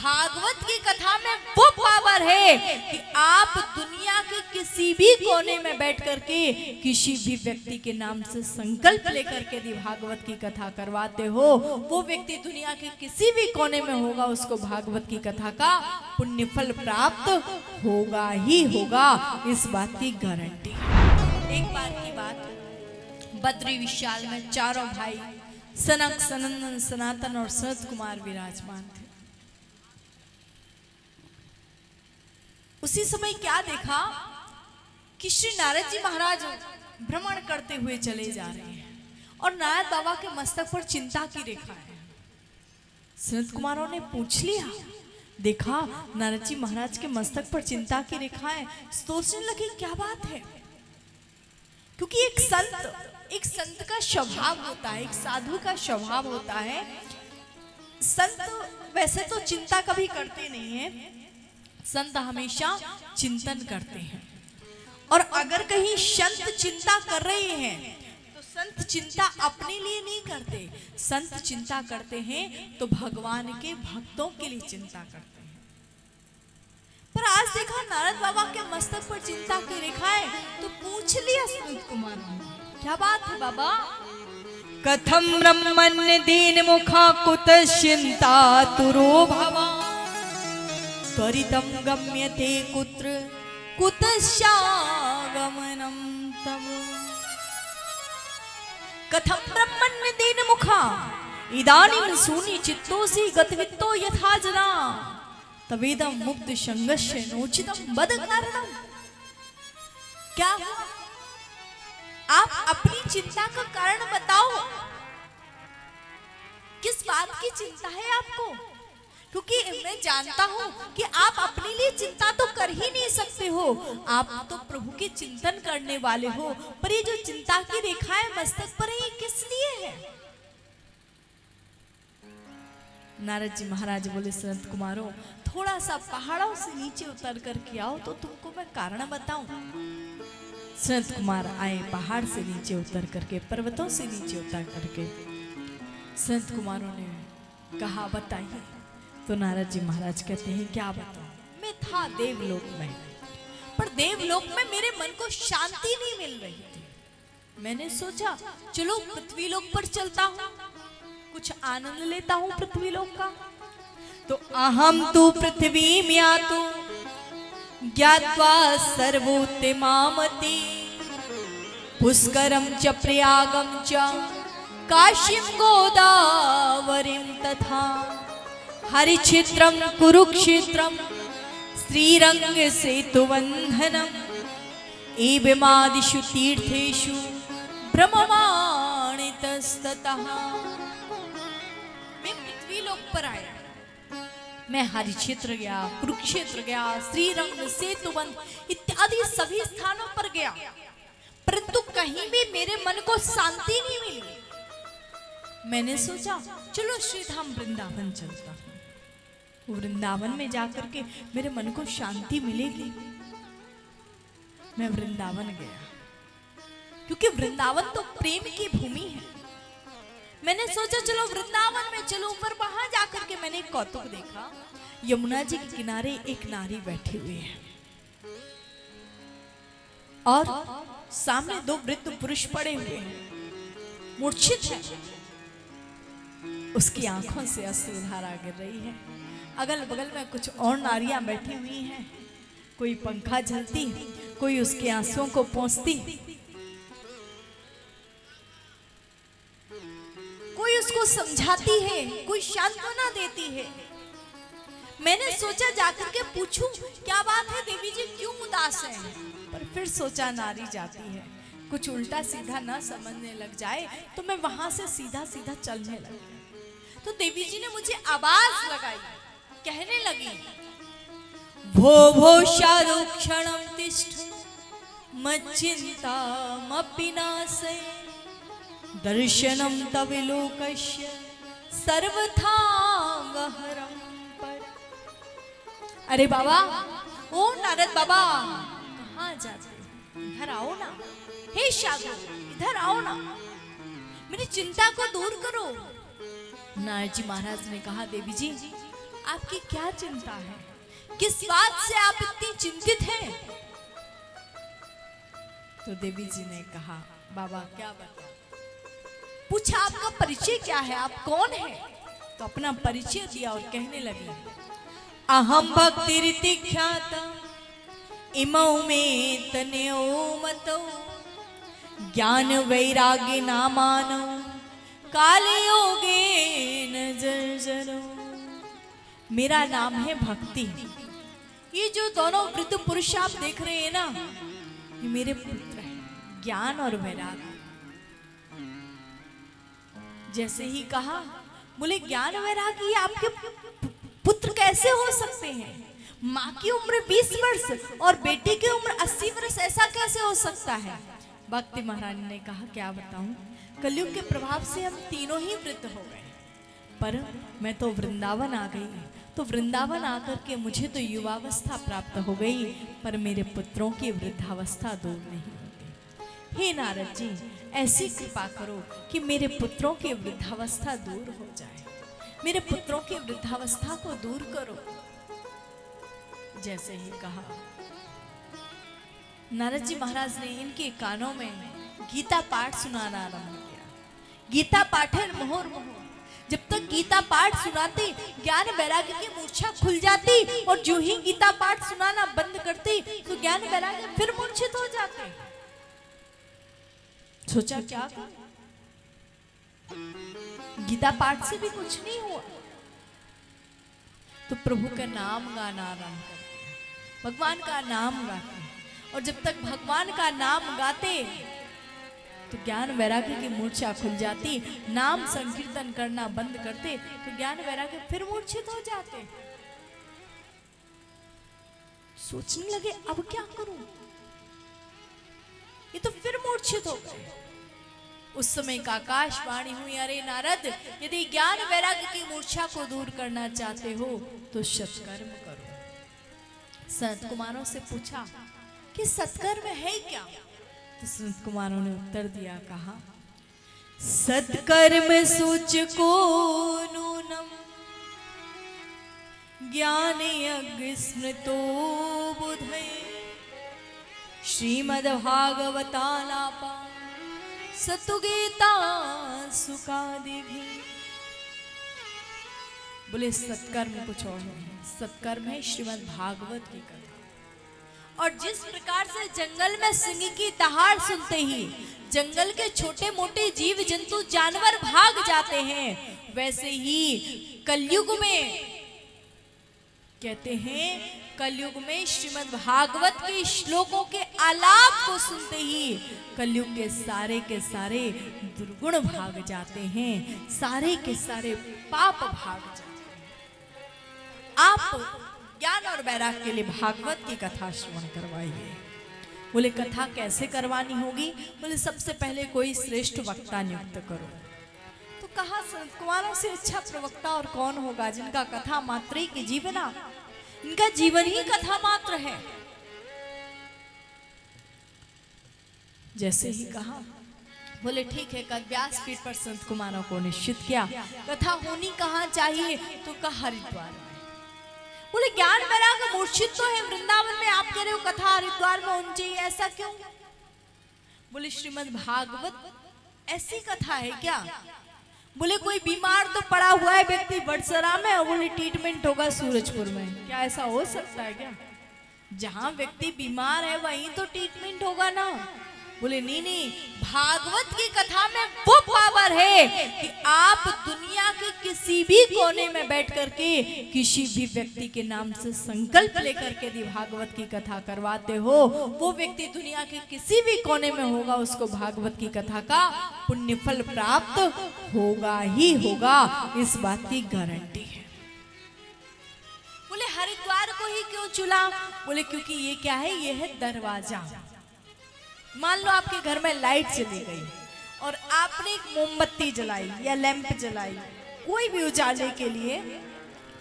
भागवत की कथा में वो पावर है कि आप दुनिया के किसी भी कोने में बैठ करके किसी भी व्यक्ति के नाम से संकल्प लेकर के यदि भागवत की कथा करवाते हो, वो व्यक्ति दुनिया के किसी भी कोने में होगा, उसको भागवत की कथा का पुण्य फल प्राप्त होगा ही होगा, इस बात की गारंटी। एक बार की बात, बद्री विशाल में चारों भाई सनक, सनंदन, सनातन और सनत कुमार विराजमान थे। उसी समय क्या देखा कि श्री नारद जी महाराज भ्रमण करते हुए चले जा रहे हैं और नारद बाबा के मस्तक पर चिंता की रेखा है। सनत कुमारों ने पूछ लिया, देखा नारद जी महाराज के मस्तक पर चिंता की रेखा है, सोचने लगे क्या बात है। क्योंकि एक संत का स्वभाव होता है, एक साधु का स्वभाव होता है। संत वैसे तो चिंता कभी करते नहीं है, संत हमेशा चिंतन करते हैं। और अगर कहीं संत चिंता कर रहे हैं तो संत चिंता अपने लिए नहीं करते, संत चिंता करते हैं तो भगवान के भक्तों के लिए चिंता करते हैं। पर आज देखा नारद बाबा के मस्तक पर चिंता की रेखा है, तो पूछ लिया सनत कुमार ने, क्या बात है बाबा। कथम ब्रह्मण्य दीन मुखा कुत चिंता तुरो भवा, त्वरितम गम्यते कुत्र कुतश्चागमनम तम। कथम ब्रह्मण्य दीन मुखा इदानीं सूनि चित्तोसि गतवित्तो यथा जना, तवेदम मुक्त संगस्य नोचितम बद कारणम। क्या आप अपनी चिंता का कारण बताओ, किस बात की चिंता है आपको। क्योंकि मैं जानता हूं कि आप अपने लिए चिंता तो कर ही नहीं सकते हो, आप तो प्रभु के चिंतन करने वाले हो। पर ये जो चिंता की रेखाएं मस्तक पर है, ये किस लिए है। नारद जी महाराज बोले, सनत कुमारों थोड़ा सा पहाड़ों से नीचे उतर कर के आओ तो तुमको मैं कारण बताऊं। सनत कुमार आए, पहाड़ से नीचे उतर करके, पर्वतों से नीचे उतर करके संत कुमारों ने कहा बताइए। तो नारद जी महाराज कहते हैं, क्या बताऊं, मैं था देवलोक में, पर देवलोक में मेरे मन को शांति नहीं मिल रही थी। मैंने सोचा चलो पृथ्वीलोक पर चलता हूं, कुछ आनंद लेता हूं पृथ्वीलोक का। तो अहम तु पृथ्वी म्यातु ज्ञात्वा सर्वोत्तमामति, पुष्करम च प्रयागम च काशीं गोदावरीं तथा, हरिक्षेत्रम कुरुक्षेत्रम श्रीरंग सेतुबंधनम, एवमादिषु तीर्थेषु ब्रह्मवाणितस्ततः। मैं पृथ्वीलोक पर आया, मैं हरिक्षेत्र गया, कुरुक्षेत्र गया, श्रीरंग, सेतुबंध इत्यादि सभी स्थानों पर गया, परंतु कहीं भी मेरे मन को शांति नहीं मिली। मैंने सोचा चलो श्रीधाम वृंदावन चलता हूं, वृंदावन में जाकर के मेरे मन को शांति मिलेगी। मैं वृंदावन गया, क्योंकि वृंदावन तो प्रेम की भूमि है। मैंने सोचा चलो वृंदावन में चलो, पर वहां जाकर के मैंने एक कौतुक देखा। यमुना जी के किनारे एक नारी बैठी हुई है और सामने दो वृद्ध पुरुष पड़े हुए हैं, मूर्छित है। उसकी आंखों से अश्रुधारा गिर रही है। अगल बगल में कुछ और नारियां बैठी हुई हैं, कोई पंखा झलती, कोई उसके आंसुओं को पोंछती, कोई उसको समझाती है, कोई सांत्वना देती है। मैंने सोचा जाकर के पूछूं क्या बात है देवी जी, क्यों उदास हैं। पर फिर सोचा नारी जाती है, कुछ उल्टा सीधा ना समझने लग जाए, तो मैं वहां से सीधा सीधा चलने लगी। तो देवी जी ने मुझे आवाज लगाई, कहने लगी, भो भो शारुक्षणम तिष्ठ मच्चिंतामपि नासे, दर्शनम तव लोकस्य सर्वथा गहरम पर। अरे बाबा, ओ नारद बाबा, कहाँ जाते, इधर आओ ना। हे साधु, इधर आओ ना, मेरी चिंता को दूर करो। नारद जी महाराज ने कहा, देवी जी आपकी क्या चिंता है? किस बात से आप इतनी चिंतित हैं? तो देवी जी ने कहा, बाबा क्या बताऊं? पूछा आपका परिचय क्या है, आप कौन हैं? तो अपना परिचय दिया और कहने लगी, अहम भक्ति रीति ख्यात इमौ में तनयो मतो ज्ञान वैराग्य नामानो काले योगे न जर्जरो। मेरा नाम है भक्ति। ये जो दोनों वृद्ध पुरुष आप देख रहे हैं ना, ये मेरे पुत्र हैं, ज्ञान और वैराग्य। जैसे ही कहा, बोले ज्ञान वैराग्य आपके पुत्र कैसे हो सकते हैं? माँ की उम्र 20 वर्ष और बेटी की उम्र 80 वर्ष, ऐसा कैसे हो सकता है? भक्ति महारानी ने कहा, क्या बताऊं, कलयुग के प्रभाव से हम तीनों ही वृद्ध हो गए, पर मैं तो वृंदावन आ गई। तो वृंदावन आकर के मुझे तो युवावस्था प्राप्त हो गई, पर मेरे पुत्रों की वृद्धावस्था दूर नहीं होती। हे नारद जी, ऐसी कृपा करो कि मेरे पुत्रों की वृद्धावस्था दूर हो जाए, मेरे पुत्रों की वृद्धावस्था को दूर करो। जैसे ही कहा, नारद जी महाराज ने इनके कानों में गीता पाठ सुनाना आरंभ किया। गीता पाठन मोहर मोहर, जब तक गीता पाठ सुनाते ज्ञान वैराग्य की मूर्छा खुल जाती, और जो ही गीता पाठ सुनाना बंद करती तो ज्ञान वैराग्य फिर मूर्छित हो जाते। सोचा क्या कर? गीता पाठ से भी कुछ नहीं हुआ, तो प्रभु का नाम गाना आरंभ कर दिया, भगवान का नाम गाते। और जब तक भगवान का नाम गाते तो ज्ञान वैराग्य की मूर्छा खुल जाती। नाम संकीर्तन करना बंद करते तो ज्ञान वैराग्य फिर मूर्छित हो जाते। सोचने लगे, अब क्या करूं, ये तो फिर मूर्छित हो गए। उस समय का आकाशवाणी हुई, अरे नारद, यदि ज्ञान वैराग्य की मूर्छा को दूर करना चाहते हो तो सत्कर्म करो। संत कुमारों से पूछा कि सत्कर्म है क्या? तो संत कुमारों ने उत्तर दिया, कहा, सत्कर्म सूचको नूनम ज्ञान यज्ञ स्मृतो बुधे श्रीमद्भागवतालापा सतुगीता सुकादि भी। बोले सत्कर्म कुछ और नहीं, सत्कर्म है श्रीमद् भागवत की कथा। और जिस प्रकार से जंगल में सिंह की दहाड़ सुनते ही जंगल के छोटे मोटे जीव जंतु जानवर भाग जाते हैं, वैसे ही कलयुग में कहते हैं, कलयुग में श्रीमद् भागवत के श्लोकों के आलाप को सुनते ही कलयुग के सारे दुर्गुण भाग जाते हैं, सारे के सारे पाप भाग जाते हैं। आप ज्ञान और वैराग्य के लिए भागवत की कथा श्रवण करवाइए। बोले कथा कैसे करवानी होगी? बोले सबसे पहले कोई श्रेष्ठ वक्ता नियुक्त करो। तो कहा, संत कुमारों से अच्छा प्रवक्ता और कौन होगा, जिनका कथा मात्र की जीवना, इनका जीवन ही कथा मात्र है। जैसे ही कहा, बोले ठीक है, कल व्यासपीठ पर संत कुमारों को निश्चित किया। कथा होनी कहाँ चाहिए? तो कहा हरिद्वार में। बोले ज्ञान वैराग्य मूर्छित तो है वृंदावन में, आप कह रहे हो कथा हरिद्वार में होनी चाहिए, ऐसा क्यों? बोले श्रीमद् भागवत ऐसी कथा है क्या? बोले कोई बीमार तो पड़ा हुआ है व्यक्ति बड़सरा में, और बोले ट्रीटमेंट होगा सूरजपुर में, क्या ऐसा हो सकता है क्या? जहां व्यक्ति बीमार है वहीं तो ट्रीटमेंट होगा ना। बोले नहीं, भागवत की कथा में वो पावर है कि आप दुनिया के किसी भी कोने में बैठ करके किसी भी व्यक्ति के नाम से संकल्प लेकर के यदि भागवत की कथा करवाते हो, वो व्यक्ति दुनिया के किसी भी कोने में होगा, उसको भागवत की कथा का पुण्य फल प्राप्त होगा ही होगा, इस बात की गारंटी है। बोले हरिद्वार को ही क्यों चुना? बोले क्योंकि ये क्या है, ये है दरवाजा। मान लो आपके घर में लाइट चली गई और आपने एक मोमबत्ती जलाई या लैंप जलाई, कोई भी उजाले के लिए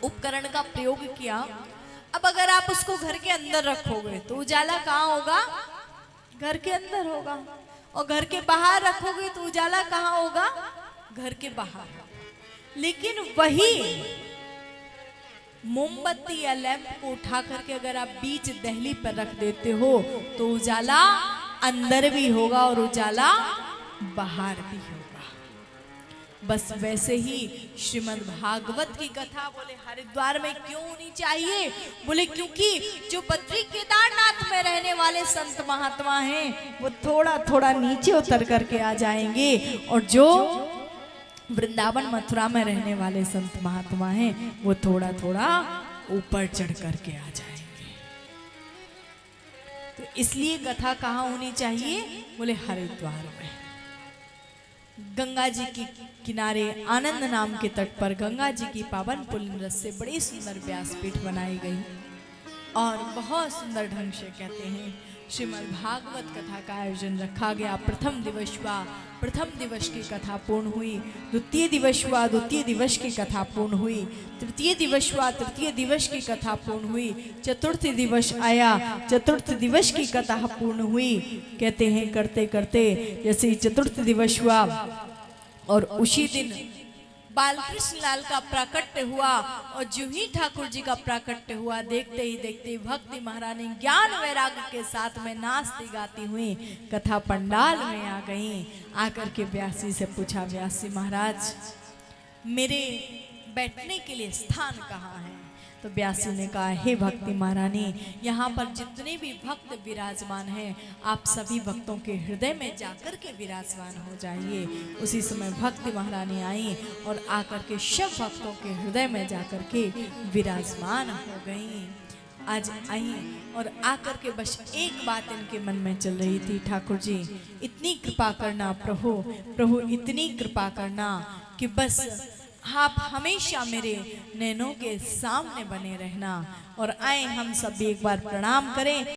उपकरण का प्रयोग किया। अब अगर आप उसको घर के अंदर रखोगे तो उजाला कहाँ होगा? घर के अंदर होगा। और घर के बाहर रखोगे तो उजाला कहाँ होगा? घर के बाहर। लेकिन वही मोमबत्ती या लैंप को उठा करके अगर आप बीच दहली पर रख देते हो तो उजाला अंदर भी होगा और उजाला बाहर भी होगा। बस वैसे ही श्रीमद् भागवत की कथा बोले हरिद्वार में क्यों होनी चाहिए? बोले क्योंकि जो बद्री केदारनाथ में रहने वाले संत महात्मा हैं वो थोड़ा थोड़ा नीचे उतर करके आ जाएंगे, और जो वृंदावन मथुरा में रहने वाले संत महात्मा हैं वो थोड़ा थोड़ा ऊपर चढ़ करके आ जाएंगे। तो इसलिए कथा कहाँ होनी चाहिए? बोले हरिद्वार में, गंगा जी के किनारे आनंद नाम के तट पर गंगा जी की पावन पुलिन रस से बड़ी सुंदर व्यासपीठ बनाई गई और बहुत सुंदर ढंग से कहते हैं श्रीमद् भागवत कथा का आयोजन रखा गया। प्रथम दिवस हुआ, प्रथम दिवस की कथा पूर्ण हुई। द्वितीय दिवस हुआ, द्वितीय दिवस की कथा पूर्ण हुई। तृतीय दिवस हुआ, तृतीय दिवस की कथा पूर्ण हुई। चतुर्थ दिवस आया, चतुर्थ दिवस की कथा पूर्ण हुई। कहते हैं करते करते जैसे ही चतुर्थ दिवस हुआ और उसी दिन बालकृष्ण लाल का प्राकट्य हुआ, और जो ही ठाकुर जी का प्राकट्य हुआ देखते ही देखते भक्ति महारानी ज्ञान वैराग्य के साथ में नाचती गाती हुई कथा पंडाल में आ गई। आकर के व्यासी से पूछा, व्यासी महाराज मेरे बैठने के लिए स्थान कहाँ है? तो व्यासी ने कहा, हे भक्ति महारानी, यहाँ पर जितने भी भक्त विराजमान हैं आप सभी भक्तों के हृदय में जाकर के विराजमान हो जाइए। उसी समय भक्ति महारानी आई और आकर के सब भक्तों के हृदय में जाकर के विराजमान हो गई। आज आई और आकर के बस एक बात इनके मन में चल रही थी, ठाकुर जी इतनी कृपा करना प्रभु, प्रभु इतनी कृपा करना कि बस आप हमेशा मेरे नैनों के सामने बने रहना। और आए हम सब भी एक बार प्रणाम करें।